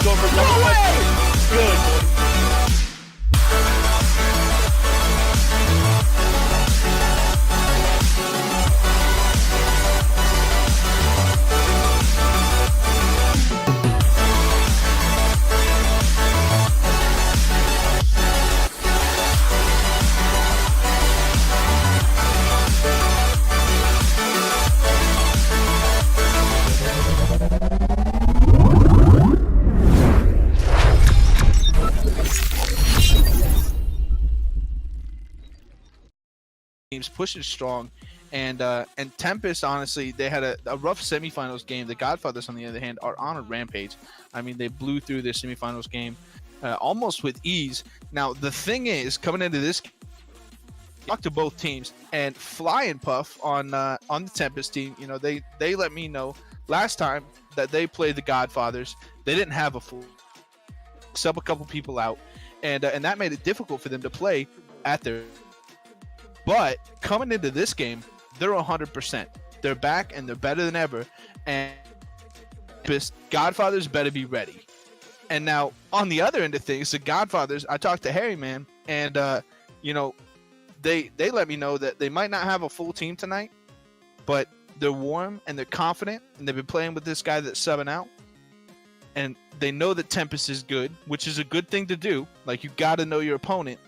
going for double touch. Good. Teams pushing strong, and Tempest, honestly, they had a rough semifinals game. The Godfathers, on the other hand, are on a rampage. I mean, they blew through their semifinals game almost with ease. Now, the thing is, coming into this, talk to both teams, and Fly and Puff on the Tempest team, you know, they let me know last time that they played the Godfathers. They didn't have a full, sub a couple people out, and that made it difficult for them to play at their. But coming into this game, they're 100%. They're back and they're better than ever. And Godfathers better be ready. And now on the other end of things, the Godfathers, I talked to Harry, man, and you know, they let me know that they might not have a full team tonight, but they're warm and they're confident, and they've been playing with this guy that's subbing out. And they know that Tempest is good, which is a good thing to do. Like, you got to know your opponent.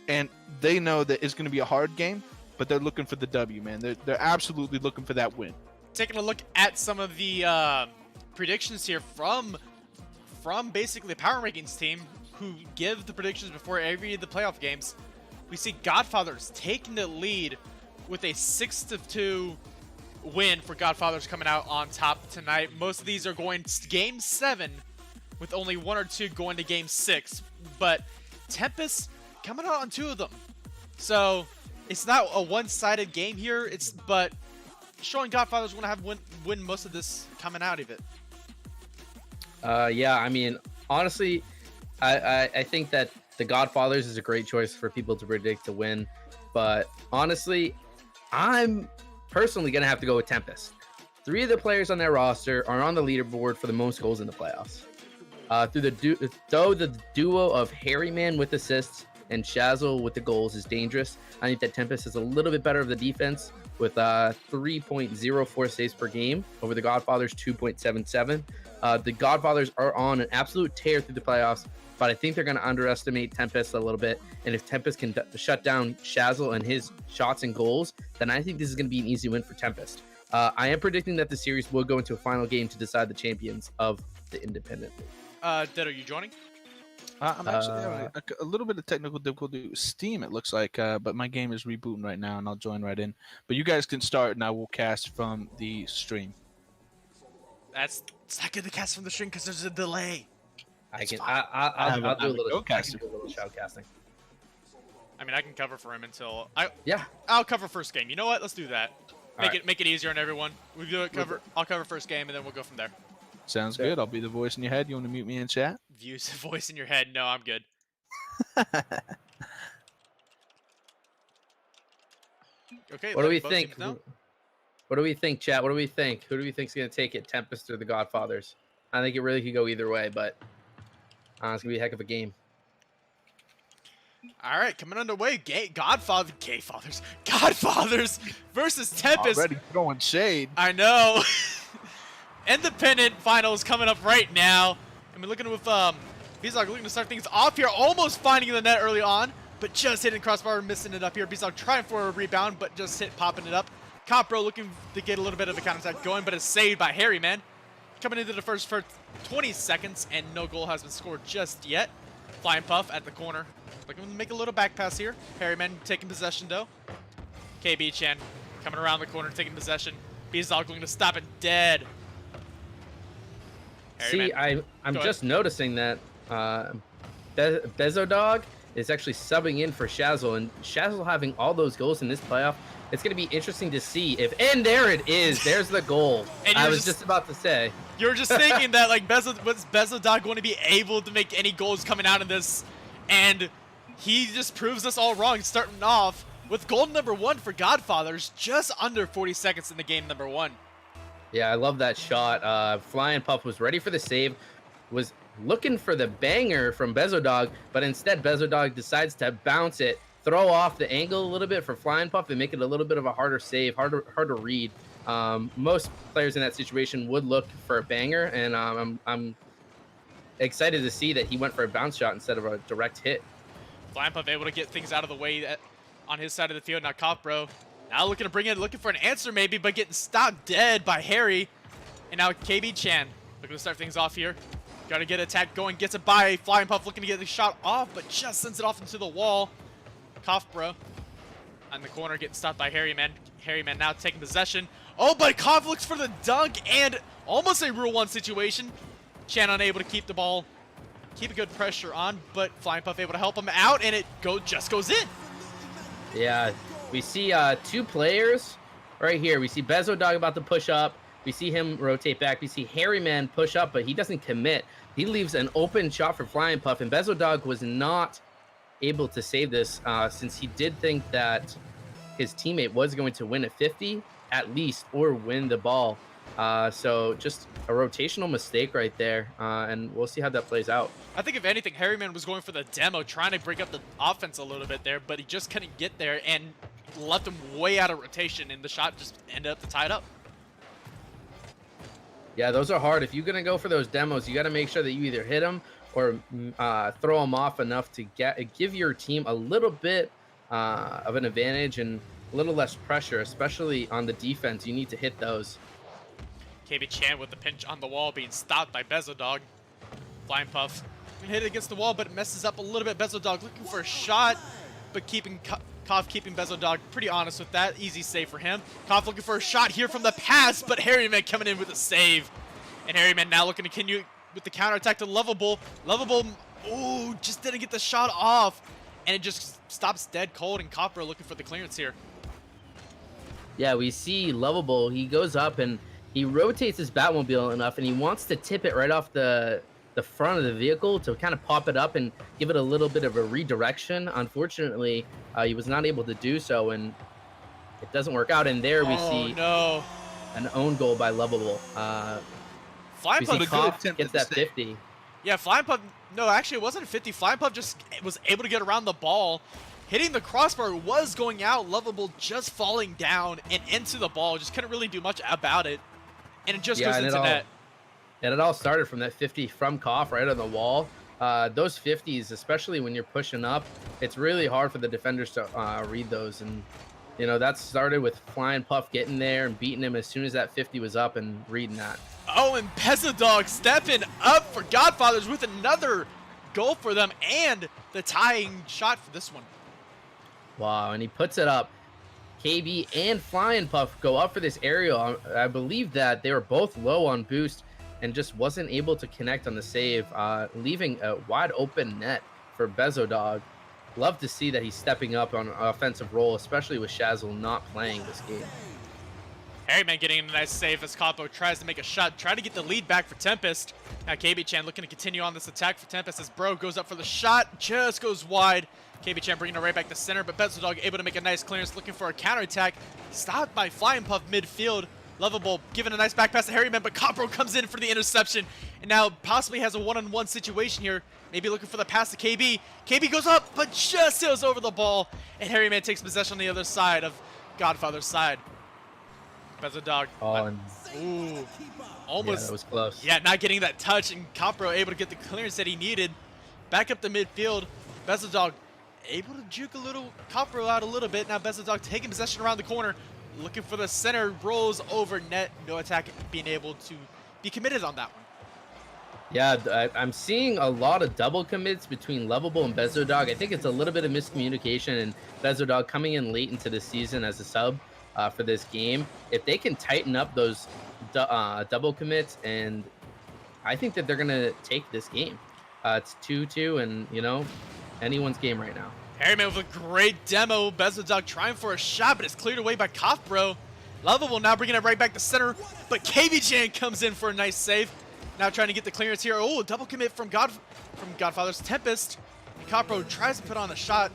And they know that it's going to be a hard game, but they're looking for the W, man. They're absolutely looking for that win. Taking a look at some of the predictions here from basically the Power Rankings team, who give the predictions before every of the playoff games. We see Godfathers taking the lead with a 6-2 win for Godfathers, coming out on top tonight. Most of these are going to Game 7, with only 1 or 2 going to Game 6. But Tempest coming out on 2 of them. So it's not a one-sided game here. But showing Godfathers want to have win most of this coming out of it. Yeah, I mean, honestly, I think that the Godfathers is a great choice for people to predict to win. But honestly, I'm personally going to have to go with Tempest. 3 of the players on their roster are on the leaderboard for the most goals in the playoffs. Through the duo of Harryman with assists and Shazzle with the goals is dangerous. I think that Tempest is a little bit better of the defense with 3.04 saves per game over the Godfathers 2.77. The Godfathers are on an absolute tear through the playoffs, but I think they're going to underestimate Tempest a little bit. And if Tempest can shut down Shazzle and his shots and goals, then I think this is going to be an easy win for Tempest. I am predicting that the series will go into a final game to decide the champions of the independent league. Dead, are you joining? I'm actually having a little bit of technical difficulty with Steam, it looks like, but my game is rebooting right now, and I'll join right in. But you guys can start, and I will cast from the stream. It's not good to cast from the stream because there's a delay. I'll do a little shoutcasting. I mean, I can cover for him until I'll cover first game. You know what? Let's do that. Make it easier on everyone. We do it. I'll cover first game, and then we'll go from there. Sounds good. I'll be the voice in your head. You want to mute me in chat? Views voice in your head. No, I'm good. Okay. What do we think? What do we think, chat? What do we think? Who do we think is going to take it, Tempest or the Godfathers? I think it really could go either way, but it's going to be a heck of a game. All right, coming underway. Godfathers versus Tempest. Already throwing shade. I know. Independent finals coming up right now. And we're looking with Bizarre looking to start things off here, almost finding the net early on, but just hitting crossbar, missing it up here. Bizarre trying for a rebound, but just popping it up. Compro looking to get a little bit of a counterattack going, but it's saved by Harryman. Coming into the first for 20 seconds, and no goal has been scored just yet. Flying Puff at the corner. Looking to make a little back pass here. Harryman taking possession though. KB Chan coming around the corner, taking possession. Bizarre going to stop it dead. See, I'm just noticing that Bezodog is actually subbing in for Shazzle, and Shazzle having all those goals in this playoff. It's going to be interesting to see if, and there it is. There's the goal. And I was just about to say. You were just thinking that, like, was Bezodog going to be able to make any goals coming out of this? And he just proves us all wrong, starting off with goal number 1 for Godfathers, just under 40 seconds in the game number 1. Yeah, I love that shot. Flying Puff was ready for the save. was looking for the banger from Bezodog, but instead Bezodog decides to bounce it, throw off the angle a little bit for Flying Puff and make it a little bit of a harder save, hard to read. Most players in that situation would look for a banger, and I'm excited to see that he went for a bounce shot instead of a direct hit. Flying Puff able to get things out of the way on his side of the field. Now Kopro now looking to bring in, looking for an answer maybe, but getting stopped dead by Harry. And now KB Chan looking to start things off here. Got to get attack going, gets it by Flying Puff, looking to get the shot off, but just sends it off into the wall. Kopro on the corner getting stopped by Harryman. Harryman now taking possession. Oh, but Kopf looks for the dunk and almost a Rule 1 situation. Chan unable to keep the ball, keep a good pressure on, but Flying Puff able to help him out, and it just goes in. Yeah, we see 2 players right here. We see Bezodog about to push up. We see him rotate back. We see Harryman push up, but he doesn't commit. He leaves an open shot for Flying Puff, and Bezodog was not able to save this since he did think that his teammate was going to win a 50 at least or win the ball. So just a rotational mistake right there, and we'll see how that plays out. I think if anything, Harryman was going for the demo, trying to break up the offense a little bit there, but he just couldn't get there and left him way out of rotation, and the shot just ended up tied up. Yeah, those are hard. If you're going to go for those demos, you got to make sure that you either hit them or throw them off enough to give your team a little bit of an advantage and a little less pressure, especially on the defense. You need to hit those. KB Chan with the pinch on the wall being stopped by Bezodog. Flying Puff hit it against the wall, but it messes up a little bit. Bezodog looking for a shot, but keeping Bezodog pretty honest with that. Easy save for him. Kopf looking for a shot here from the pass, but Harryman coming in with a save. And Harryman now looking to continue with the counterattack to Lovable. Lovable, ooh, just didn't get the shot off. And it just stops dead cold, and Kopro looking for the clearance here. Yeah, we see Lovable. He goes up and he rotates his Batmobile enough, and he wants to tip it right off the front of the vehicle to kind of pop it up and give it a little bit of a redirection. Unfortunately, he was not able to do so, and it doesn't work out. And there we see an own goal by Lovable. Flying Puff gets that 50. Yeah, Flying Puff, no, actually it wasn't a 50. Flying Puff just was able to get around the ball. Hitting the crossbar was going out. Lovable just falling down and into the ball. Just couldn't really do much about it. And it just goes into net. And it all started from that 50 from Kopf right on the wall. Those 50s, especially when you're pushing up, it's really hard for the defenders to read those. And, you know, that started with Flying Puff getting there and beating him as soon as that 50 was up and reading that. Oh, and Bezodog stepping up for Godfathers with another goal for them and the tying shot for this one. Wow, and he puts it up. KB and Flying Puff go up for this aerial. I believe that they were both low on boost and just wasn't able to connect on the save, leaving a wide open net for Bezodog. Love to see that he's stepping up on an offensive role, especially with Shazzle not playing this game. Harryman getting a nice save as Capo tries to make a shot, try to get the lead back for Tempest. Now KB-chan looking to continue on this attack for Tempest as Bro goes up for the shot, just goes wide. KB-chan bringing it right back to center, but Bezodog able to make a nice clearance, looking for a counterattack. Stopped by Flying Puff midfield. Lovable giving a nice back pass to Harryman, but Capo comes in for the interception. And now possibly has a one-on-one situation here. Maybe looking for the pass to KB. KB goes up, but just sails over the ball. And Harryman takes possession on the other side of Godfather's side. Bezodog. Ooh, almost. Yeah, that was close. Yeah, not getting that touch, and Capro able to get the clearance that he needed. Back up the midfield. Bezodog able to juke a little Capro out a little bit. Now Bezodog taking possession around the corner, looking for the center, rolls over net. No attack being able to be committed on that one. Yeah, I'm seeing a lot of double commits between Lovable and Bezodog. I think it's a little bit of miscommunication, and Bezodog coming in late into the season as a sub for this game. If they can tighten up those double commits, and I think that they're going to take this game. It's 2-2, and, you know, anyone's game right now. Harryman with a great demo. Bezodog trying for a shot, but it's cleared away by Kopbro. Lovable now bringing it right back to center, but KVJ comes in for a nice save. Now trying to get the clearance here. Oh, double commit from Godfather's Tempest. And Kopbro tries to put on a shot.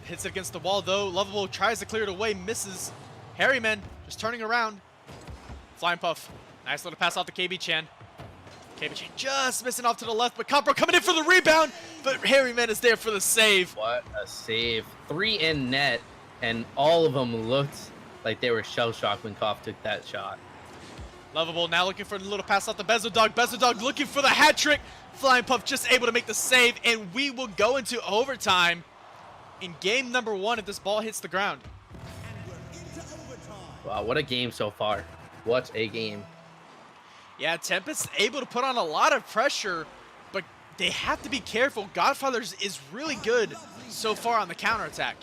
Hits it against the wall though. Lovable tries to clear it away, misses. Harryman just turning around. Flying Puff. Nice little pass off to KB-chan. KBG just missing off to the left, but Compro coming in for the rebound, but Harryman is there for the save. What a save. 3 in net, and all of them looked like they were shell-shocked when Koff took that shot. Lovable now looking for a little pass off the Bezodog. Bezodog looking for the hat trick. Flying Puff just able to make the save, and we will go into overtime in game number 1 if this ball hits the ground. Wow, what a game so far. What a game. Yeah, Tempest able to put on a lot of pressure, but they have to be careful. Godfathers is really good so far on the counterattack.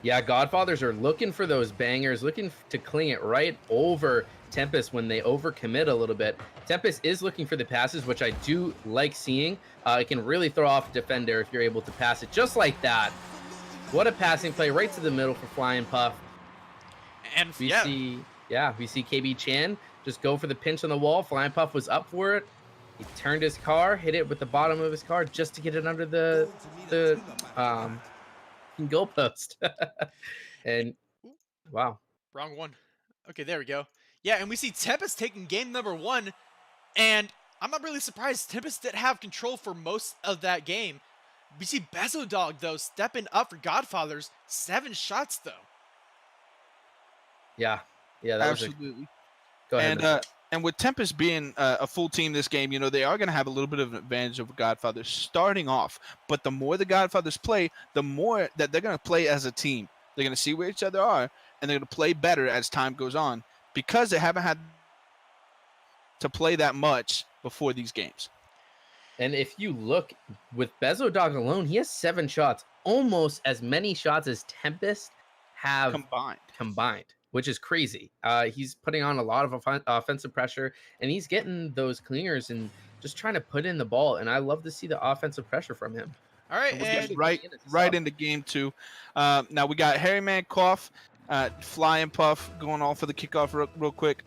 Yeah, Godfathers are looking for those bangers, looking to cling it right over Tempest when they overcommit a little bit. Tempest is looking for the passes, which I do like seeing. It can really throw off a defender if you're able to pass it just like that. What a passing play right to the middle for Flying Puff. And we see KB Chan just go for the pinch on the wall. Flying Puff was up for it. He turned his car, hit it with the bottom of his car just to get it under the goal post. And wow. Wrong one. Okay, there we go. Yeah, and we see Tempest taking game number 1, and I'm not really surprised. Tempest did have control for most of that game. We see Bezodog, though, stepping up for Godfathers. 7 shots, though. Yeah, that absolutely. Go ahead. And with Tempest being a full team this game, you know, they are going to have a little bit of an advantage over Godfathers starting off. But the more the Godfathers play, the more that they're going to play as a team. They're going to see where each other are, and they're going to play better as time goes on because they haven't had to play that much before these games. And if you look with Bezodog alone, he has 7 shots, almost as many shots as Tempest have combined, which is crazy. He's putting on a lot of offensive pressure, and he's getting those clingers and just trying to put in the ball. And I love to see the offensive pressure from him. All right, and right into game 2. Now we got Harryman, Koff, Flying Puff going off for the kickoff real quick.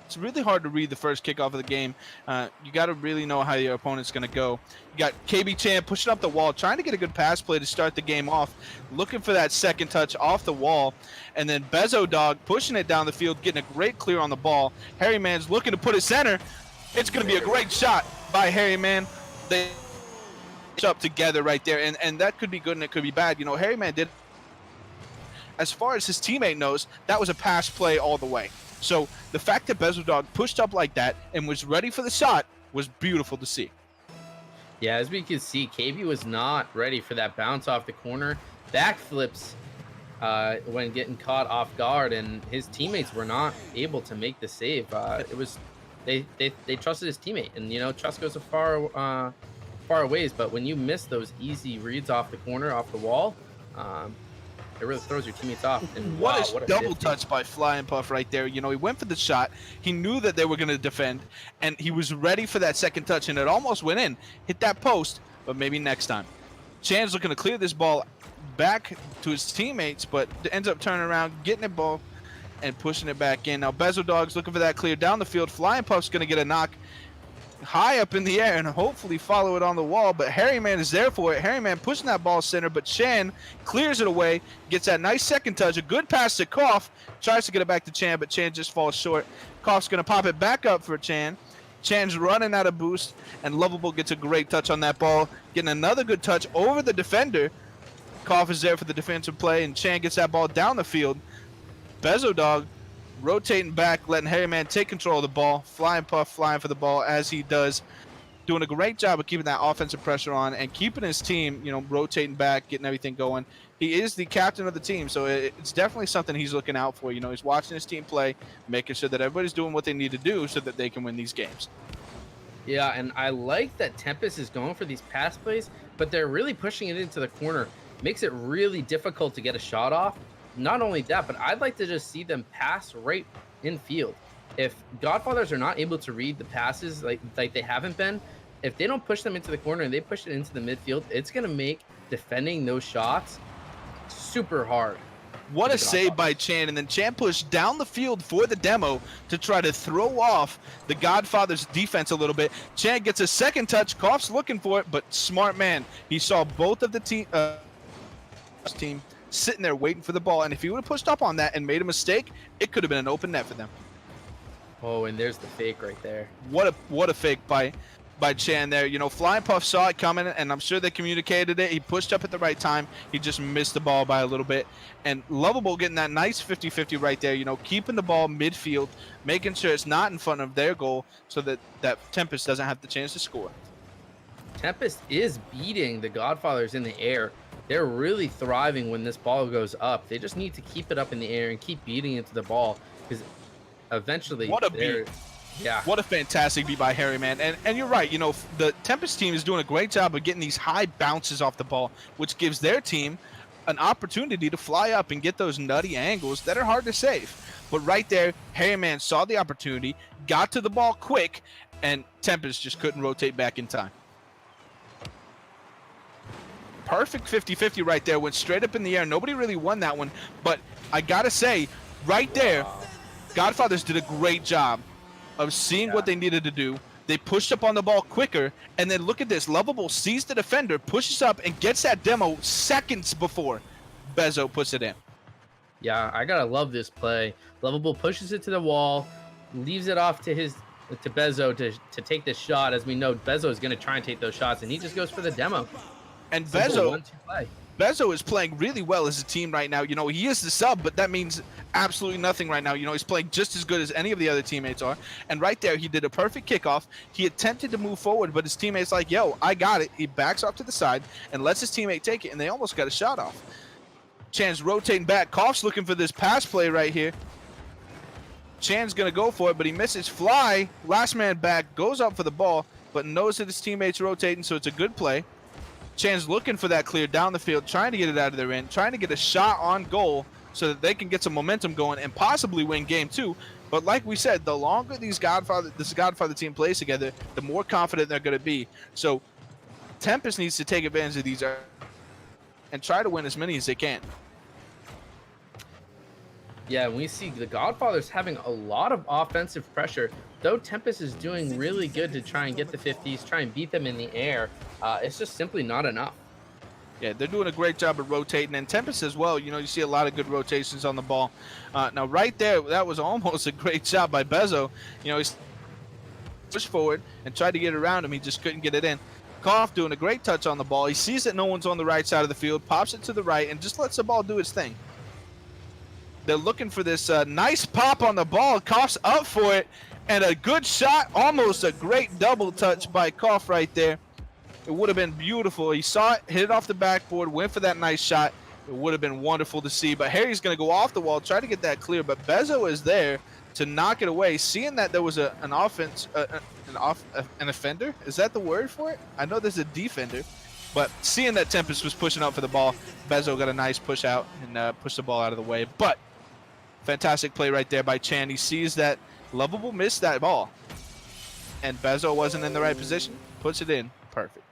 It's really hard to read the first kickoff of the game. You got to really know how your opponent's going to go. You got KB Chan pushing up the wall, trying to get a good pass play to start the game off, looking for that second touch off the wall, and then Bezodog pushing it down the field, getting a great clear on the ball. Harryman's looking to put it center. It's going to be a great shot by Harryman. They up together right there, and that could be good and it could be bad. You know, Harryman did, as far as his teammate knows, that was a pass play all the way. So the fact that Bezodog pushed up like that and was ready for the shot was beautiful to see. Yeah, as we can see, KB was not ready for that bounce off the corner. Backflips when getting caught off guard, and his teammates were not able to make the save. It was they trusted his teammate, and you know, trust goes a far ways. But when you miss those easy reads off the corner, off the wall, it really throws your teammates off. And what a double touch by Flying Puff right there. You know, he went for the shot. He knew that they were going to defend, and he was ready for that second touch, and it almost went in. Hit that post, but maybe next time. Chan's looking to clear this ball back to his teammates, but ends up turning around, getting the ball, and pushing it back in. Now, Bezodog's looking for that clear down the field. Flying Puff's going to get a knock high up in the air and hopefully follow it on the wall, but Harryman is there for it. Harryman pushing that ball center, but Chan clears it away, gets that nice second touch, a good pass to Koff, tries to get it back to Chan, but Chan just falls short. Koff's going to pop it back up for Chan. Chan's running out of boost, and Lovable gets a great touch on that ball, getting another good touch over the defender. Koff is there for the defensive play, and Chan gets that ball down the field. Bezodog rotating back, letting Harryman take control of the ball. Flying Puff flying for the ball as he does, doing a great job of keeping that offensive pressure on and keeping his team, you know, rotating back, getting everything going. He is the captain of the team, so it's definitely something he's looking out for. You know, he's watching his team play, making sure that everybody's doing what they need to do so that they can win these games. Yeah, and I like that Tempest is going for these pass plays, but they're really pushing it into the corner. Makes it really difficult to get a shot off. Not only that, but I'd like to just see them pass right in field. If Godfathers are not able to read the passes like they haven't been, if they don't push them into the corner and they push it into the midfield, it's going to make defending those shots super hard. What a save by Chan, and then Chan pushed down the field for the demo to try to throw off the Godfathers defense a little bit. Chan gets a second touch. Koff's looking for it, but smart man. He saw both of the team sitting there waiting for the ball, and if he would have pushed up on that and made a mistake, it could have been an open net for them. Oh, and there's the fake right there. What a fake by Chan there. You know, Flying Puff saw it coming, and I'm sure they communicated it. He pushed up at the right time. He just missed the ball by a little bit. And Lovable getting that nice 50-50 right there, you know, keeping the ball midfield, making sure it's not in front of their goal so that Tempest doesn't have the chance to score. Tempest is beating the Godfathers in the air. They're really thriving when this ball goes up. They just need to keep it up in the air and keep beating into the ball, because eventually What a beat. Yeah. What a fantastic beat by Harry, man. And you're right, you know, the Tempest team is doing a great job of getting these high bounces off the ball, which gives their team an opportunity to fly up and get those nutty angles that are hard to save. But right there, Harry Man saw the opportunity, got to the ball quick, and Tempest just couldn't rotate back in time. Perfect 50-50 right there, went straight up in the air. Nobody really won that one, but I gotta say, right there, Godfathers did a great job of seeing what they needed to do. They pushed up on the ball quicker, and then look at this. Lovable sees the defender, pushes up, and gets that demo seconds before Bezo puts it in. Yeah, I gotta love this play. Lovable pushes it to the wall, leaves it off to Bezo to take this shot. As we know, Bezo is gonna try and take those shots, and he just goes for the demo. And Simple Bezo is playing really well as a team right now. You know, he is the sub, but that means absolutely nothing right now. You know, he's playing just as good as any of the other teammates are. And right there, he did a perfect kickoff. He attempted to move forward, but his teammate's like, yo, I got it. He backs off to the side and lets his teammate take it, and they almost got a shot off. Chan's rotating back. Koff's looking for this pass play right here. Chan's going to go for it, but he misses. Fly, last man back, goes up for the ball, but knows that his teammate's rotating, so it's a good play. Chan's looking for that clear down the field, trying to get it out of their end, trying to get a shot on goal so that they can get some momentum going and possibly win game 2. But like we said, the longer this Godfather team plays together, the more confident they're going to be. So Tempest needs to take advantage of these and try to win as many as they can. Yeah, we see the Godfathers having a lot of offensive pressure. Though Tempest is doing really good to try and get the 50s, try and beat them in the air, it's just simply not enough. Yeah, they're doing a great job of rotating. And Tempest as well, you know, you see a lot of good rotations on the ball. Now, right there, that was almost a great job by Bezo. You know, he's pushed forward and tried to get around him. He just couldn't get it in. Koff doing a great touch on the ball. He sees that no one's on the right side of the field, pops it to the right, and just lets the ball do its thing. They're looking for this nice pop on the ball. Koff's up for it, and a good shot. Almost a great double touch by Koff right there. It would have been beautiful. He saw it, hit it off the backboard, went for that nice shot. It would have been wonderful to see. But Harry's going to go off the wall, try to get that clear. But Bezo is there to knock it away. Seeing that there was an offender. Is that the word for it? I know there's a defender. But seeing that Tempest was pushing out for the ball, Bezo got a nice push out and pushed the ball out of the way. But fantastic play right there by Chan. He sees that Lovable missed that ball, and Bezo wasn't in the right position. Puts it in. Perfect.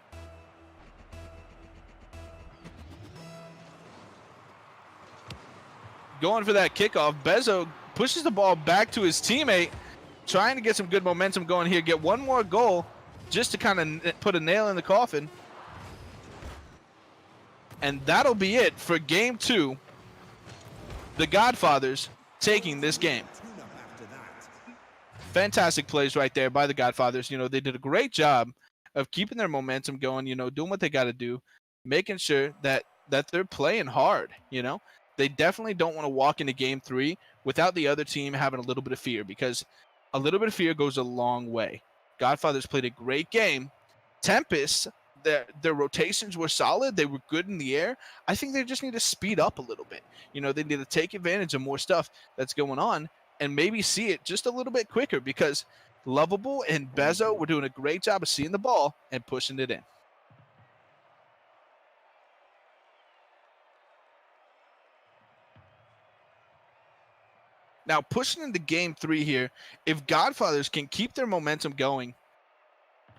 Going for that kickoff. Bezo pushes the ball back to his teammate, trying to get some good momentum going here. Get one more goal just to kind of put a nail in the coffin. And that'll be it for game 2. The Godfathers taking this game. Fantastic plays right there by the Godfathers. You know, they did a great job of keeping their momentum going, you know, doing what they got to do, making sure that they're playing hard, you know. They definitely don't want to walk into game 3 without the other team having a little bit of fear, because a little bit of fear goes a long way. Godfathers played a great game. Tempest, their rotations were solid. They were good in the air. I think they just need to speed up a little bit. You know, they need to take advantage of more stuff that's going on and maybe see it just a little bit quicker, because Lovable and Bezo were doing a great job of seeing the ball and pushing it in. Now, pushing into game 3 here, if Godfathers can keep their momentum going,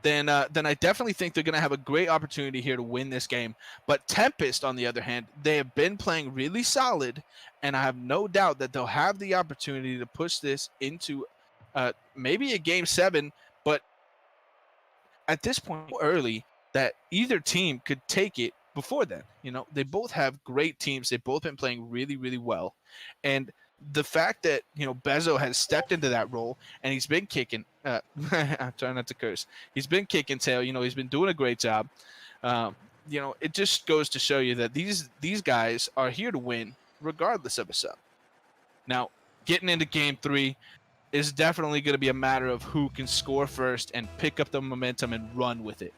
then I definitely think they're going to have a great opportunity here to win this game. But Tempest, on the other hand, they have been playing really solid, and I have no doubt that they'll have the opportunity to push this into maybe a game 7, but at this point, early, that either team could take it before then. You know, they both have great teams. They've both been playing really, really well. And the fact that, you know, Bezo has stepped into that role and he's been kicking, I'm trying not to curse. He's been kicking tail, you know, he's been doing a great job. You know, it just goes to show you that these guys are here to win regardless of a sub. Now, getting into game 3 is definitely going to be a matter of who can score first and pick up the momentum and run with it.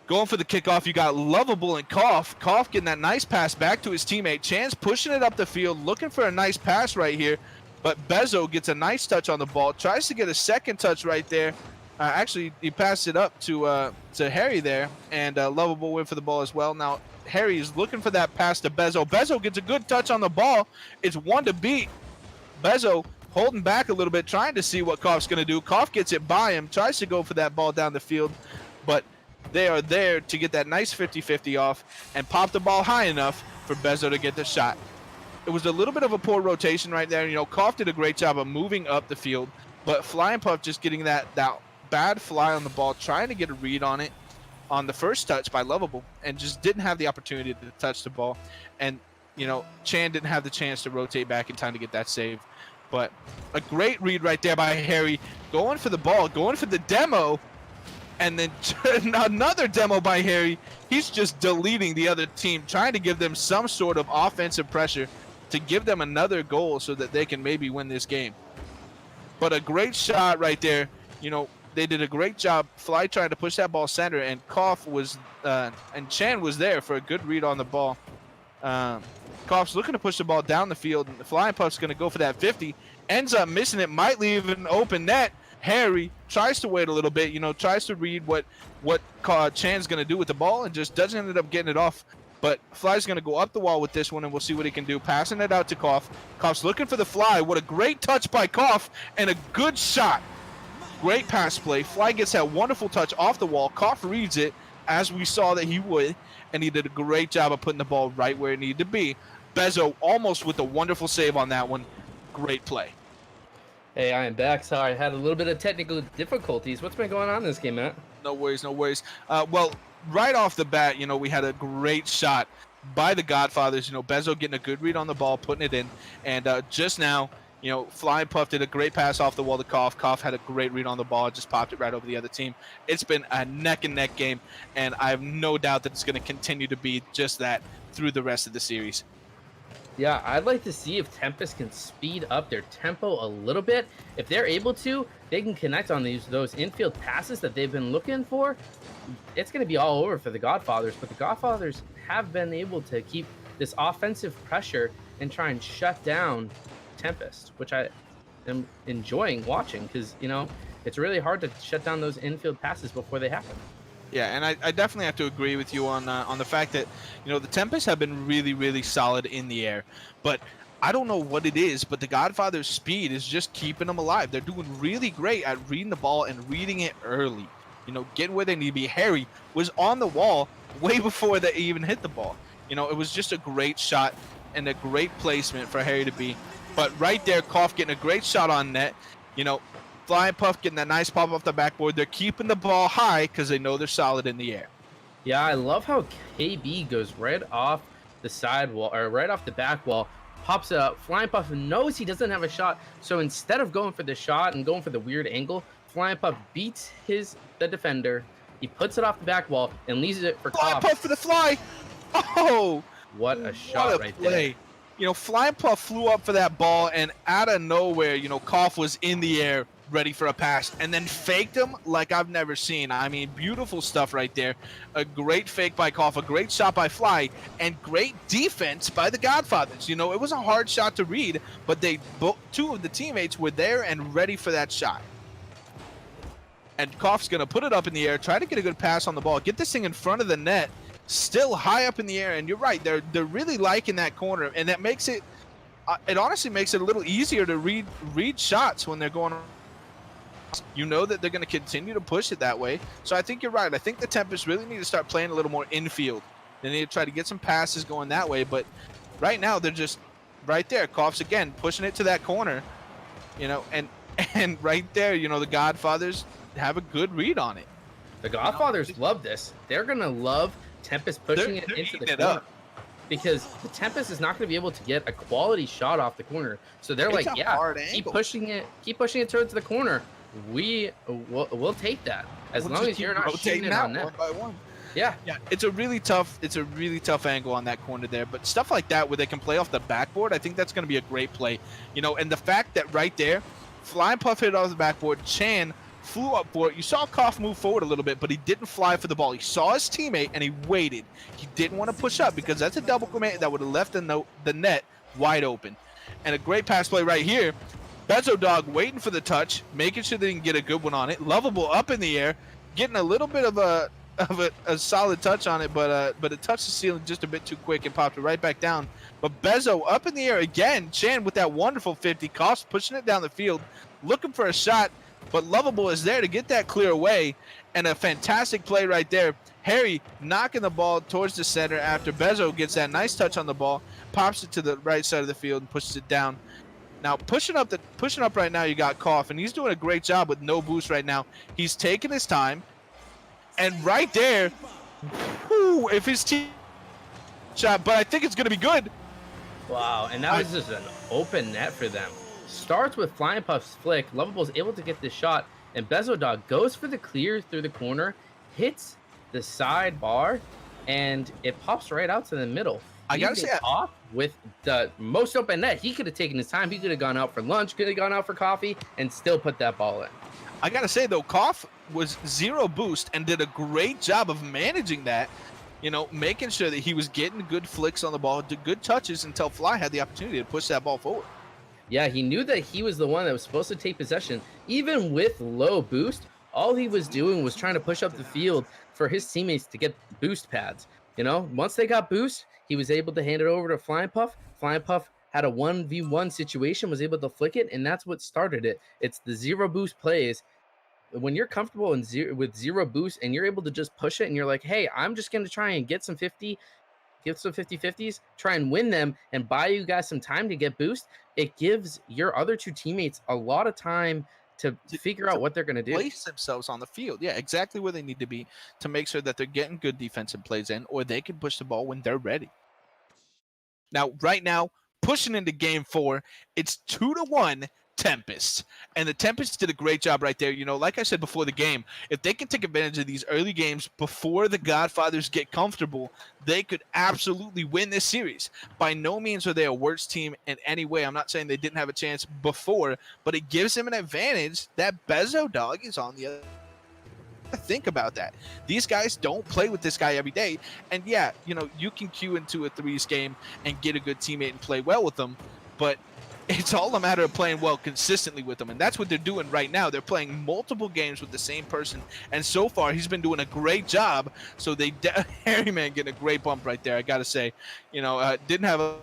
Going for the kickoff, you got Lovable and Koff. Koff getting that nice pass back to his teammate. Chan's pushing it up the field, looking for a nice pass right here. But Bezo gets a nice touch on the ball, tries to get a second touch right there. Actually, he passed it up to Harry there, and Lovable went for the ball as well. Now, Harry is looking for that pass to Bezo. Bezo gets a good touch on the ball. It's one to beat. Bezo holding back a little bit, trying to see what Koff's going to do. Koff gets it by him, tries to go for that ball down the field, but they are there to get that nice 50-50 off and pop the ball high enough for Bezo to get the shot. It was a little bit of a poor rotation right there. You know, Koff did a great job of moving up the field, but Flying Puff just getting that bad fly on the ball, trying to get a read on it on the first touch by Lovable, and just didn't have the opportunity to touch the ball. And, you know, Chan didn't have the chance to rotate back in time to get that save. But a great read right there by Harry, going for the ball, going for the demo, and then another demo by Harry. He's just deleting the other team, trying to give them some sort of offensive pressure to give them another goal so that they can maybe win this game. But a great shot right there. You know, they did a great job. Fly trying to push that ball center, and Koff was and Chan was there for a good read on the ball. Koff's looking to push the ball down the field, and the Flying Puff's going to go for that 50. Ends up missing it, might leave an open net. Harry tries to wait a little bit, you know, tries to read what Chan's going to do with the ball, and just doesn't end up getting it off. But Fly's going to go up the wall with this one, and we'll see what he can do. Passing it out to Koff. Koff's looking for the fly. What a great touch by Koff, and a good shot. Great pass play. Fly gets that wonderful touch off the wall. Koff reads it, as we saw that he would, and he did a great job of putting the ball right where it needed to be. Bezo almost with a wonderful save on that one. Great play. Hey, I am back. Sorry, I had a little bit of technical difficulties. What's been going on in this game, Matt? No worries, no worries. Well, right off the bat, you know, we had a great shot by the Godfathers. You know, Bezo getting a good read on the ball, putting it in. And just now, you know, Flying Puff did a great pass off the wall to Koff. Koff had a great read on the ball, just popped it right over the other team. It's been a neck-and-neck game, and I have no doubt that it's going to continue to be just that through the rest of the series. Yeah, I'd like to see if Tempest can speed up their tempo a little bit. If they're able to, they can connect on those infield passes that they've been looking for. It's going to be all over for the Godfathers, but the Godfathers have been able to keep this offensive pressure and try and shut down Tempest, which I am enjoying watching because, you know, it's really hard to shut down those infield passes before they happen. Yeah, and I definitely have to agree with you on the fact that, you know, the Tempests have been really, really solid in the air. But I don't know what it is, but the Godfather's speed is just keeping them alive. They're doing really great at reading the ball and reading it early. You know, getting where they need to be. Harry was on the wall way before they even hit the ball. You know, it was just a great shot and a great placement for Harry to be. But right there, Koff getting a great shot on net. You know, Flying Puff getting that nice pop off the backboard. They're keeping the ball high because they know they're solid in the air. Yeah, I love how KB goes right off the side wall, or right off the back wall, pops it up. Flying Puff knows he doesn't have a shot, so instead of going for the shot and going for the weird angle, Flying Puff beats the defender. He puts it off the back wall and leaves it for Flying Koff. Puff for the fly. Oh, what a shot right there. You know, Flying Puff flew up for that ball, and out of nowhere, you know, Koff was in the air, ready for a pass, and then faked him like I've never seen. I mean, beautiful stuff right there. A great fake by Koff, a great shot by Fly, and great defense by the Godfathers. You know, it was a hard shot to read, but two of the teammates were there and ready for that shot. And Koff's going to put it up in the air, try to get a good pass on the ball, get this thing in front of the net, still high up in the air. And you're right, they're really liking that corner, and that makes it it honestly makes it a little easier to read shots when they're going on. You know that they're going to continue to push it that way. So I think you're right. I think the Tempest really need to start playing a little more infield. They need to try to get some passes going that way. But right now they're just right there. Koff's again pushing it to that corner, you know, and right there, you know, the Godfathers have a good read on it. The Godfathers love this. They're going to love Tempest pushing it into the corner. because the Tempest is not going to be able to get a quality shot off the corner. So they're It's like, a yeah, hard keep angle. pushing it towards the corner. We'll take that as We'll long just as you're keep not shooting rotating it out on net. one by one. Yeah. Yeah, it's a really tough angle on that corner there. But stuff like that where they can play off the backboard, I think that's going to be a great play. You know, and the fact that right there, Flying Puff hit it off the backboard, Chan flew up for it. You saw Koff move forward a little bit, but he didn't fly for the ball. He saw his teammate and he waited. He didn't want to push up because that's a double command that would have left the net wide open. And a great pass play right here. Bezo Dog waiting for the touch, making sure they can get a good one on it. Lovable up in the air, getting a little bit of a solid touch on it, but it touched the ceiling just a bit too quick and popped it right back down. But Bezo up in the air again. Chan with that wonderful 50. Koss pushing it down the field, looking for a shot, but Lovable is there to get that clear away, and a fantastic play right there. Harry knocking the ball towards the center after Bezo gets that nice touch on the ball, pops it to the right side of the field and pushes it down. Now pushing up right now, you got Koff, and he's doing a great job with no boost right now. He's taking his time. And right there, whew, if his team shot, but I think it's going to be good. Wow, and that was just an open net for them. Starts with Flying Puff's flick. Lovable's able to get this shot, and Bezo Dog goes for the clear through the corner, hits the side bar, and it pops right out to the middle. I gotta say, off with the most open net. He could have taken his time. He could have gone out for lunch, could have gone out for coffee, and still put that ball in. I gotta say though, Koff was zero boost and did a great job of managing that, you know, making sure that he was getting good flicks on the ball, good touches until Fly had the opportunity to push that ball forward. Yeah, he knew that he was the one that was supposed to take possession. Even with low boost, all he was doing was trying to push up the field for his teammates to get boost pads. You know, once they got boost, he was able to hand it over to Flying Puff. Flying Puff had a 1v1 situation, was able to flick it, and that's what started it. It's the zero boost plays. When you're comfortable with zero boost and you're able to just push it and you're like, hey, I'm just going to try and get some 50-50s, try and win them and buy you guys some time to get boost, it gives your other two teammates a lot of time to figure out what they're going to do. Place themselves on the field. Yeah, exactly where they need to be to make sure that they're getting good defensive plays in, or they can push the ball when they're ready. Now, right now, pushing into game 4, it's 2-1 Tempest. And the Tempest did a great job right there. You know, like I said before the game, if they can take advantage of these early games before the Godfathers get comfortable, they could absolutely win this series. By no means are they a worse team in any way. I'm not saying they didn't have a chance before, but it gives them an advantage that Bezo Dog is on the other. Think about that. These guys don't play with this guy every day. And yeah, you know, you can queue into a threes game and get a good teammate and play well with them, but it's all a matter of playing well consistently with them, and that's what they're doing right now. They're playing multiple games with the same person, and so far he's been doing a great job. So they Harryman getting a great bump right there, I gotta say. You know, didn't have a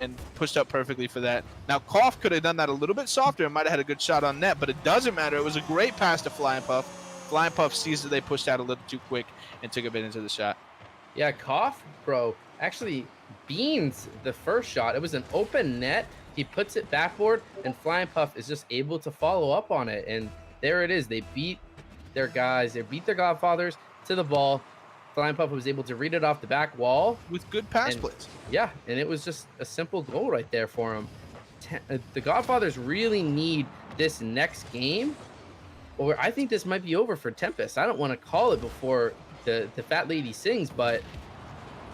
and pushed up perfectly for that. Now Koff could have done that a little bit softer and might have had a good shot on net, but it doesn't matter. It was a great pass to Flying Puff. Flying Puff sees that they pushed out a little too quick and took advantage of the shot. Yeah, Koff, bro, actually beans the first shot. It was an open net. He puts it backboard, and Flying Puff is just able to follow up on it. And there it is. They beat their guys. They beat their Godfathers to the ball. Flying Puff was able to read it off the back wall. With good pass plays. Yeah, and it was just a simple goal right there for him. The Godfathers really need this next game, or I think this might be over for Tempest. I don't want to call it before the fat lady sings, but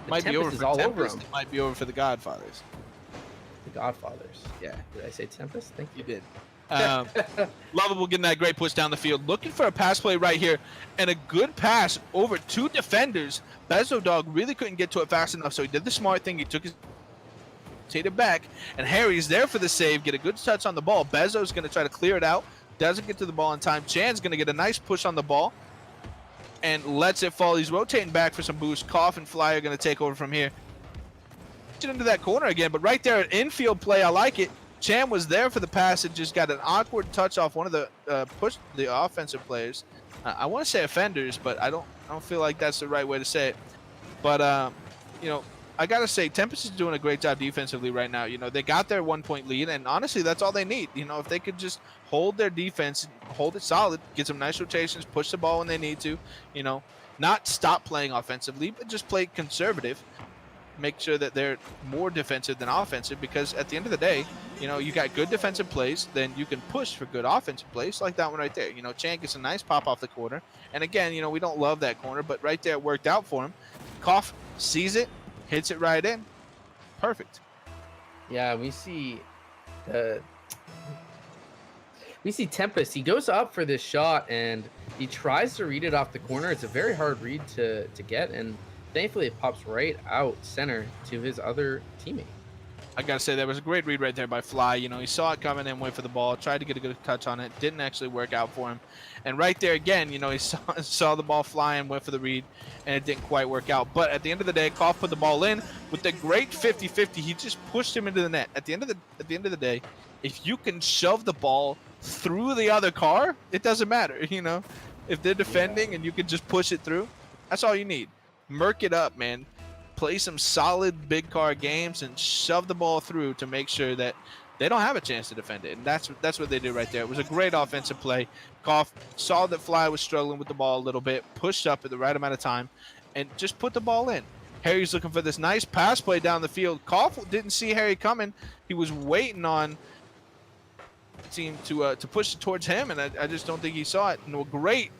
might be over is for all Tempest. over him. It might be over for the Godfathers. The Godfathers. Yeah. Did I say Tempest? Thank you. You did. Lovable getting that great push down the field, looking for a pass play right here, and a good pass over 2 defenders. Bezo Dog really couldn't get to it fast enough, so he did the smart thing. He took his it back, and Harry's there for the save. Get a good touch on the ball. Bezo's going to try to clear it out. Doesn't get to the ball in time. Chan's going to get a nice push on the ball and lets it fall. He's rotating back for some boost. Koff and Fly are going to take over from here. Into that corner again, but right there, an infield play. I like it. Chan was there for the pass. It just got an awkward touch off one of the offensive players. I want to say offenders, but I don't feel like that's the right way to say it. But you know, I gotta say, Tempest is doing a great job defensively right now. You know, they got their 1-point lead, and honestly, that's all they need. You know, if they could just hold their defense, hold it solid, get some nice rotations, push the ball when they need to. You know, not stop playing offensively, but just play conservative. make sure that they're more defensive than offensive, because at the end of the day, you know, you got good defensive plays, then you can push for good offensive plays like that one right there. You know, Chan gets a nice pop off the corner. And again, you know, we don't love that corner, but right there it worked out for him. Koff sees it, hits it right in. Perfect. Yeah, we see Tempest. He goes up for this shot and he tries to read it off the corner. It's a very hard read to get, and thankfully it pops right out center to his other teammate. I gotta say, that was a great read right there by Fly. You know, he saw it coming in, went for the ball, tried to get a good touch on it, didn't actually work out for him. And right there again, you know, he saw the ball flying, went for the read, and it didn't quite work out. But at the end of the day, Koff put the ball in with the great 50-50. He just pushed him into the net. At the end of the day, if you can shove the ball through the other car, it doesn't matter. You know, if they're defending and you can just push it through, that's all you need. Murk it up, man. Play some solid big car games and shove the ball through to make sure that they don't have a chance to defend it. And that's what they did right there. It was a great offensive play. Koff saw that Fly was struggling with the ball a little bit, pushed up at the right amount of time, and just put the ball in. Harry's looking for this nice pass play down the field. Koff didn't see Harry coming. He was waiting on the team to push it towards him, and I just don't think he saw it. No, great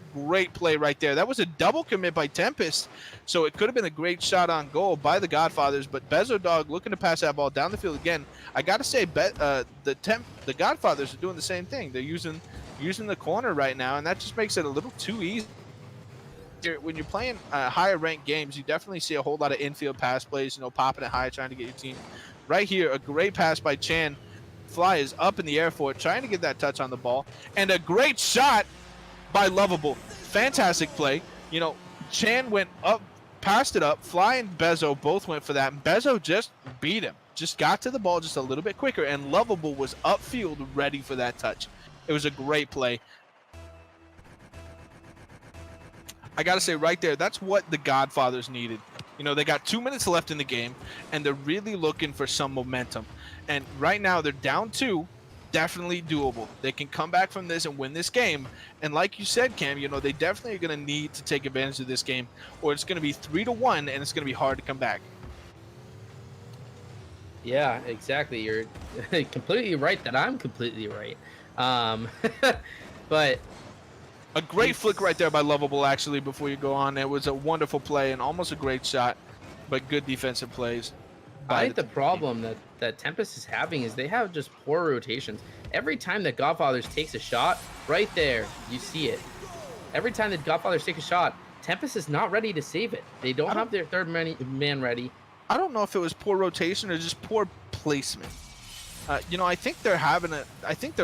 play right there. That was a double commit by Tempest, so it could have been a great shot on goal by the Godfathers, but Bezodog looking to pass that ball down the field again. I got to say, the Godfathers are doing the same thing. They're using the corner right now, and that just makes it a little too easy. When you're playing higher ranked games, you definitely see a whole lot of infield pass plays, you know, popping it high, trying to get your team. Right here, a great pass by Chan. Fly is up in the air for it, trying to get that touch on the ball, and a great shot by Lovable. Fantastic play. You know, Chan went up, passed it up. Fly and Bezo both went for that, and Bezo just beat him. Just got to the ball just a little bit quicker, and Lovable was upfield ready for that touch. It was a great play. I got to say right there, that's what the Godfathers needed. You know, they got 2 minutes left in the game, and they're really looking for some momentum. And right now, they're down 2. Definitely doable. They can come back from this and win this game. And like you said, Cam, you know, they definitely are going to need to take advantage of this game, or it's going to be 3-1, and it's going to be hard to come back. Yeah, exactly. You're completely right that I'm completely right. But a great flick right there by Lovable, actually, before you go on. It was a wonderful play and almost a great shot, but good defensive plays. I think the problem that Tempest is having is they have just poor rotations. Every time that Godfathers takes a shot, right there, you see it. Every time that Godfathers take a shot, Tempest is not ready to save it. They don't have their third man ready. I don't know if it was poor rotation or just poor placement. You know, I think they're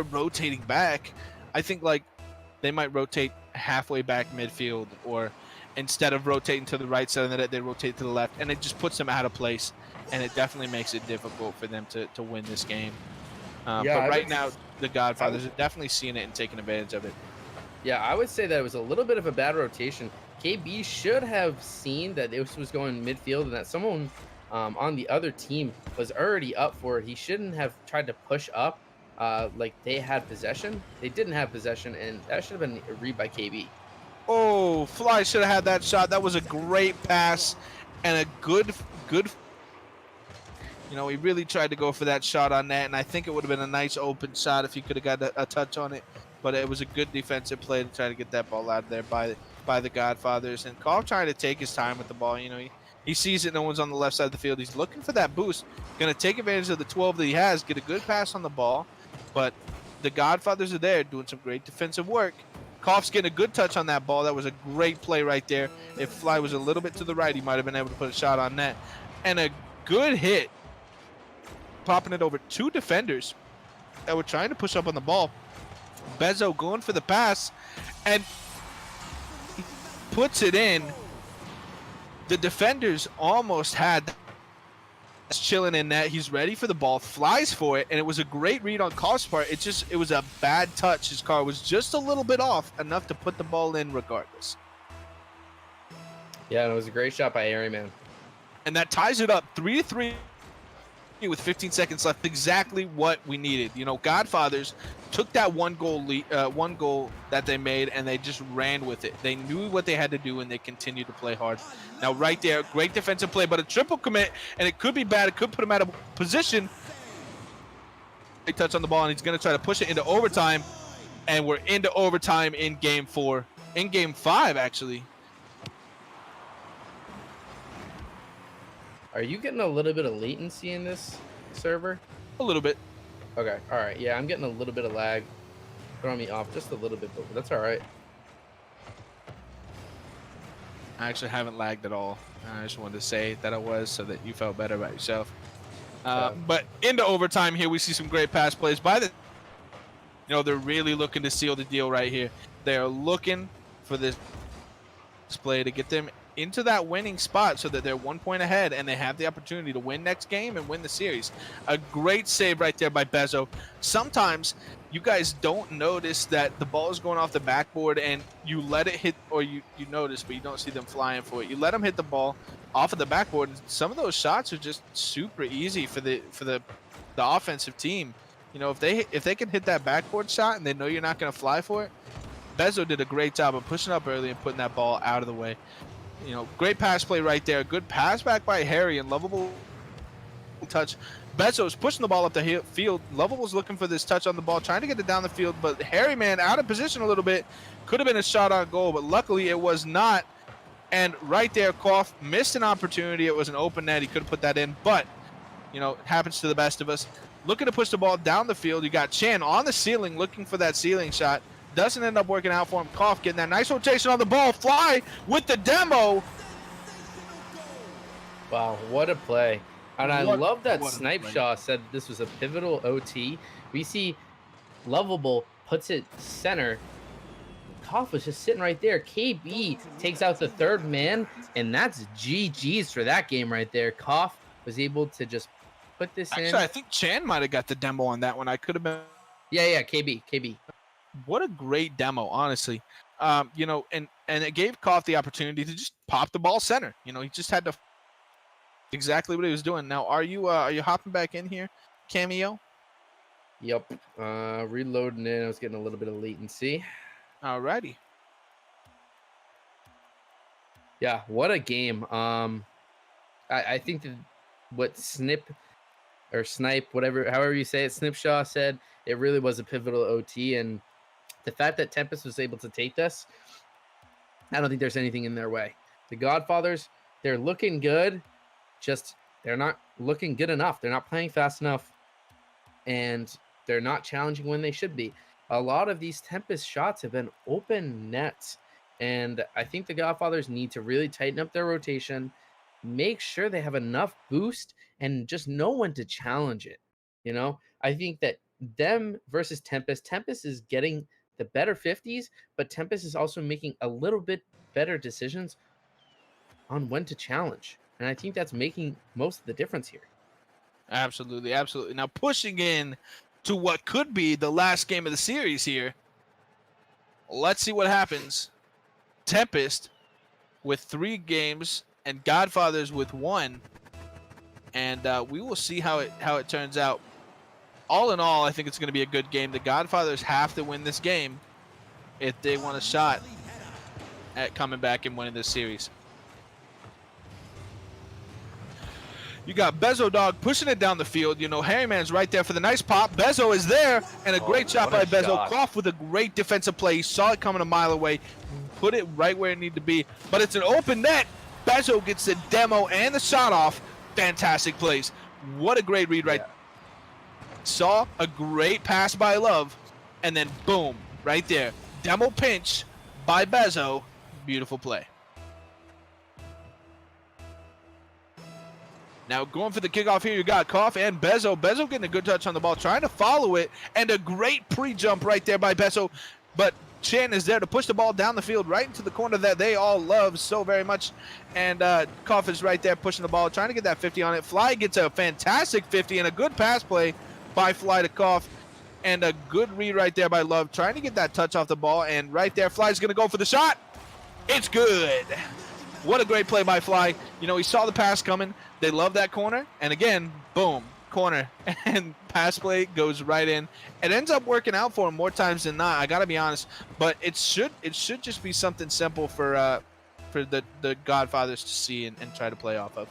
rotating back. I think, like, they might rotate halfway back midfield, or instead of rotating to the right side of the net, they rotate to the left, and it just puts them out of place. And it definitely makes it difficult for them to win this game. But right now, the Godfathers are definitely seeing it and taking advantage of it. Yeah, I would say that it was a little bit of a bad rotation. KB should have seen that this was going midfield and that someone on the other team was already up for it. He shouldn't have tried to push up like they had possession. They didn't have possession, and that should have been a read by KB. Oh, Fly should have had that shot. That was a great pass and a good. You know, he really tried to go for that shot on net, and I think it would have been a nice open shot if he could have got a touch on it. But it was a good defensive play to try to get that ball out of there by the Godfathers. And Koff trying to take his time with the ball. You know, he sees it. No one's on the left side of the field. He's looking for that boost. Going to take advantage of the 12 that he has, get a good pass on the ball. But the Godfathers are there doing some great defensive work. Koff's getting a good touch on that ball. That was a great play right there. If Fly was a little bit to the right, he might have been able to put a shot on net. And a good hit, popping it over 2 defenders that were trying to push up on the ball. Bezo going for the pass, and he puts it in. The defenders almost had chilling in net. He's ready for the ball, flies for it, and it was a great read on Koff's part. It was a bad touch. His car was just a little bit off, enough to put the ball in regardless. Yeah, and it was a great shot by Airy, man. And that ties it up 3-3. with 15 seconds left, exactly what we needed. You know, Godfathers took that one goal that they made, and they just ran with it. They knew what they had to do, and they continued to play hard. Now, right there, great defensive play, but a triple commit, and it could be bad. It could put him out of position. Big touch on the ball, and he's going to try to push it into overtime, and we're into overtime in Game 4. In Game 5, actually. Are you getting a little bit of latency in this server? A little bit. Okay, all right. Yeah, I'm getting a little bit of lag. Throwing me off just a little bit, but that's all right. I actually haven't lagged at all. I just wanted to say that I was so that you felt better about yourself. But into overtime here, we see some great pass plays by the... You know, they're really looking to seal the deal right here. They're looking for this play to get them into that winning spot so that they're 1 point ahead and they have the opportunity to win next game and win the series. A great save right there by Bezo. Sometimes you guys don't notice that the ball is going off the backboard and you let it hit, or you notice, but you don't see them flying for it. You let them hit the ball off of the backboard, and some of those shots are just super easy for the offensive team. You know, if they can hit that backboard shot and they know you're not going to fly for it, Bezo did a great job of pushing up early and putting that ball out of the way. You know, great pass play right there. Good pass back by Harry and Lovable touch. Bezo's pushing the ball up the field. Lovable's looking for this touch on the ball, trying to get it down the field, but Harry, man, out of position a little bit. Could have been a shot on goal, but luckily it was not. And right there, Koff missed an opportunity. It was an open net. He could have put that in, but, you know, it happens to the best of us. Looking to push the ball down the field. You got Chan on the ceiling looking for that ceiling shot. Doesn't end up working out for him. Koff getting that nice rotation on the ball. Fly with the demo. Wow, what a play. And I love that Snipe play. Shaw said this was a pivotal OT. We see Lovable puts it center. Koff was just sitting right there. KB takes out the third man, and that's GG's for that game right there. Koff was able to just put this in. Actually, I think Chan might have got the demo on that one. I could have been. Yeah, KB. What a great demo, honestly. You know, and it gave Koff the opportunity to just pop the ball center. You know, he just had to exactly what he was doing. Now, are you hopping back in here, Cameo? Yep. Reloading in. I was getting a little bit of latency. Alrighty. Yeah, what a game. I think that what Snipe, however you say it, Snipshaw said, it really was a pivotal OT, and the fact that Tempest was able to take this, I don't think there's anything in their way. The Godfathers, they're looking good, just they're not looking good enough. They're not playing fast enough, and they're not challenging when they should be. A lot of these Tempest shots have been open nets, and I think the Godfathers need to really tighten up their rotation, make sure they have enough boost, and just know when to challenge it. You know, I think that them versus Tempest is getting the better 50s, but Tempest is also making a little bit better decisions on when to challenge. And I think that's making most of the difference here. Absolutely, absolutely. Now pushing in to what could be the last game of the series here. Let's see what happens. Tempest with 3 games and Godfathers with 1. And we will see how it turns out. All in all, I think it's going to be a good game. The Godfathers have to win this game if they want a shot at coming back and winning this series. You got Bezo Dog pushing it down the field. You know, Harryman's right there for the nice pop. Bezo is there, and a great shot by Bezo. Koff with a great defensive play. He saw it coming a mile away, put it right where it needed to be. But it's an open net. Bezo gets the demo and the shot off. Fantastic plays. What a great read right there. Saw a great pass by Love, and then boom, right there. Demo pinch by Bezo. Beautiful play. Now going for the kickoff here, you got Koff and Bezo. Bezo getting a good touch on the ball, trying to follow it, and a great pre-jump right there by Bezo. But Chan is there to push the ball down the field right into the corner that they all love so very much. And Koff is right there pushing the ball, trying to get that 50 on it. Fly gets a fantastic 50 and a good pass play by Fly to Koff. And a good read right there by Love, trying to get that touch off the ball. And right there, Fly's going to go for the shot. It's good. What a great play by Fly. You know, he saw the pass coming. They love that corner. And again, boom, corner, and pass play goes right in. It ends up working out for him more times than not. I gotta be honest, but it should just be something simple for the Godfathers to see and try to play off of.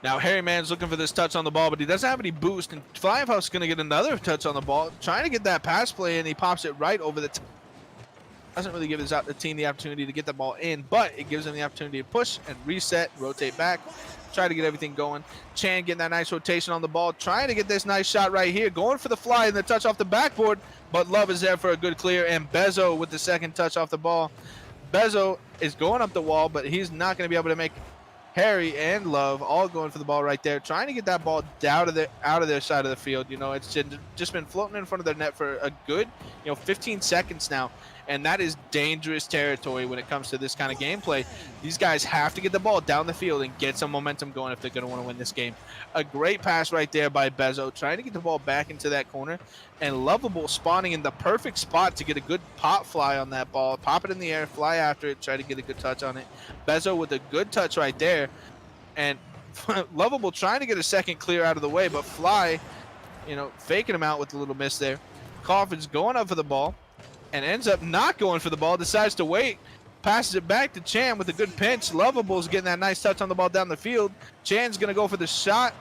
Now, Harry Man's looking for this touch on the ball, but he doesn't have any boost, and Flying Puff's going to get another touch on the ball, trying to get that pass play, and he pops it right over the top. Doesn't really give the team the opportunity to get the ball in, but it gives them the opportunity to push and reset, rotate back, try to get everything going. Chan getting that nice rotation on the ball, trying to get this nice shot right here, going for the fly and the touch off the backboard, but Love is there for a good clear, and Bezo with the second touch off the ball. Bezo is going up the wall, but he's not going to be able to make Harry and Love all going for the ball right there, trying to get that ball out of their side of the field. You know, it's just been floating in front of their net for a good, 15 seconds now, and that is dangerous territory when it comes to this kind of gameplay. These guys have to get the ball down the field and get some momentum going if they're going to want to win this game. A great pass right there by Bezo, trying to get the ball back into that corner, and Lovable spawning in the perfect spot to get a good pop fly on that ball. Pop it in the air, fly after it, try to get a good touch on it. Bezo with a good touch right there, and Lovable trying to get a second clear out of the way, but Fly, faking him out with a little miss there. Coffin's going up for the ball and ends up not going for the ball, decides to wait, passes it back to Chan with a good pinch. Lovable's getting that nice touch on the ball down the field. Chan's going to go for the shot,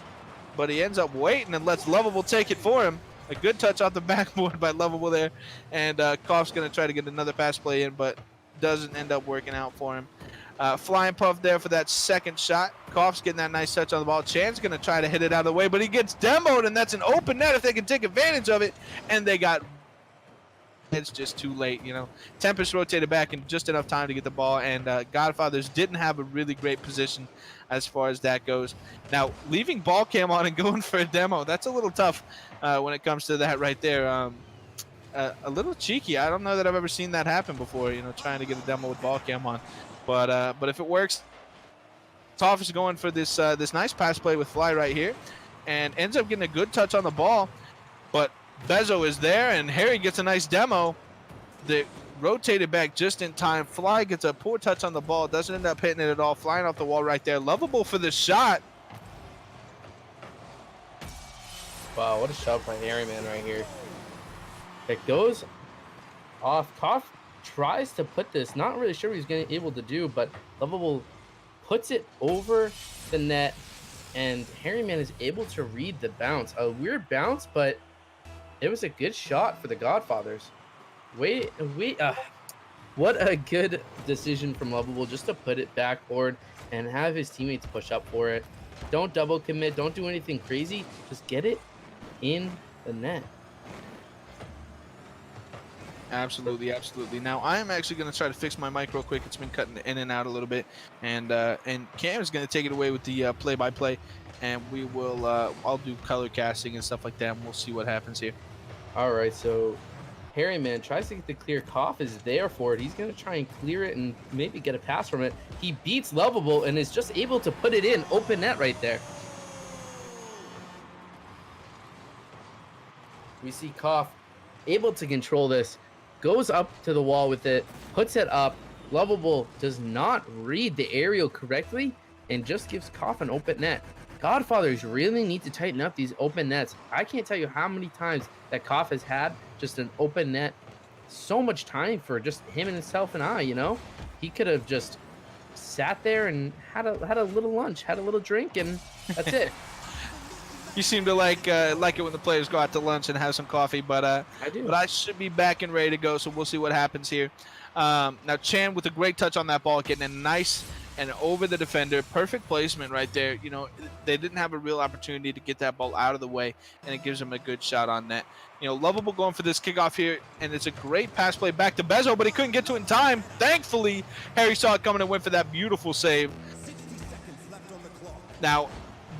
but he ends up waiting and lets Lovable take it for him. A good touch off the backboard by Lovable there, and Koff's going to try to get another pass play in, but doesn't end up working out for him. Flying Puff there for that second shot. Koff's getting that nice touch on the ball. Chan's going to try to hit it out of the way, but he gets demoed, and that's an open net if they can take advantage of it, and they got... It's just too late, Tempest rotated back in just enough time to get the ball, and Godfathers didn't have a really great position as far as that goes. Now, leaving ball cam on and going for a demo, that's a little tough when it comes to that right there. A little cheeky. I don't know that I've ever seen that happen before, trying to get a demo with ball cam on. But if it works, Toff is going for this this nice pass play with Fly right here, and ends up getting a good touch on the ball, but Bezo is there, and Harry gets a nice demo. They rotated back just in time. Fly gets a poor touch on the ball, doesn't end up hitting it at all, flying off the wall right there. Lovable for the shot. Wow, what a shot by Harry Man right here. It goes off. Koff tries to put this, not really sure what he's going to be able to do, but Lovable puts it over the net, and Harry Man is able to read the bounce. A weird bounce, but it was a good shot for the Godfathers. What a good decision from Lovable just to put it backboard and have his teammates push up for it. Don't double commit. Don't do anything crazy. Just get it in the net. Absolutely, absolutely. Now, I'm actually going to try to fix my mic real quick. It's been cutting in and out a little bit. And Cam is going to take it away with the play-by-play. And we will, I'll do color casting and stuff like that, and we'll see what happens here. All right, so Harry Man tries to get the clear. Koff is there for it. He's going to try and clear it and maybe get a pass from it. He beats Lovable and is just able to put it in. Open net right there. We see Koff able to control this. Goes up to the wall with it. Puts it up. Lovable does not read the aerial correctly and just gives Koff an open net. Godfathers really need to tighten up these open nets. I can't tell you how many times that Koff has had just an open net. So much time for just him and himself and I, He could have just sat there and had a little lunch, had a little drink, and that's it. You seem to like it when the players go out to lunch and have some coffee, but I do. But I should be back and ready to go, so we'll see what happens here. Now Chan with a great touch on that ball, getting a nice and over the defender. Perfect placement right there. They didn't have a real opportunity to get that ball out of the way, and it gives them a good shot on net. Lovable going for this kickoff here, and it's a great pass play back to Bezo, but he couldn't get to it in time. Thankfully, Harry saw it coming and went for that beautiful save. Now,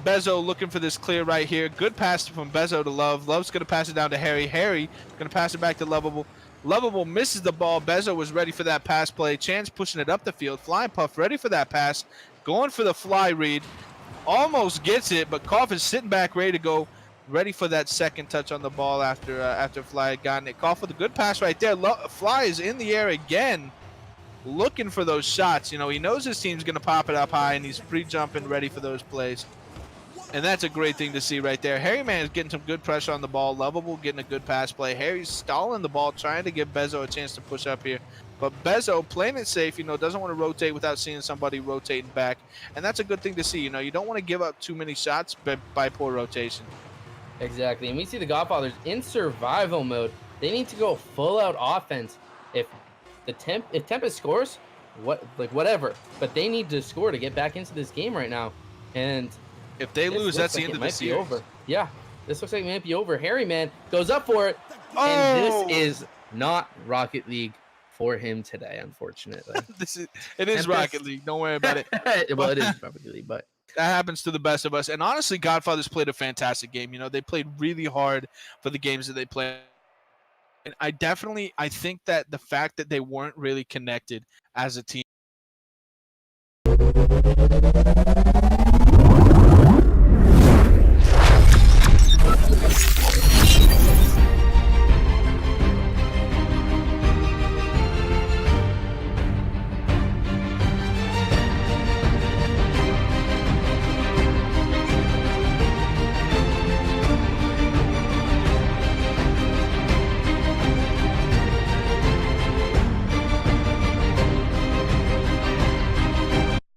Bezo looking for this clear right here. Good pass from Bezo to Love. Love's going to pass it down to Harry. Harry going to pass it back to Lovable. Lovable misses the ball. Bezo was ready for that pass play. Chan's pushing it up the field. Flying Puff ready for that pass. Going for the fly read. Almost gets it, but Koff is sitting back ready to go. Ready for that second touch on the ball after Fly had gotten it. Koff with a good pass right there. Fly is in the air again. looking for those shots. You know, he knows his team's going to pop it up high, and he's pre-jumping ready for those plays. And that's a great thing to see right there. Harryman is getting some good pressure on the ball. Lovable getting a good pass play. Harry's stalling the ball, trying to give Bezo a chance to push up here. But Bezo, playing it safe, you know, doesn't want to rotate without seeing somebody rotating back. And that's a good thing to see. You know, you don't want to give up too many shots by poor rotation. Exactly. And we see the Godfathers in survival mode. They need to go full-out offense. If Tempest scores, whatever. But they need to score to get back into this game right now. And if they lose, that's the end of the series. Over. Yeah, this looks like it might be over. Harryman goes up for it, and this is not Rocket League for him today, unfortunately. It is Rocket League. Don't worry about it. Well, it is Rocket League, but that happens to the best of us. And honestly, Godfathers played a fantastic game. You know, they played really hard for the games that they played. And I think that the fact that they weren't really connected as a team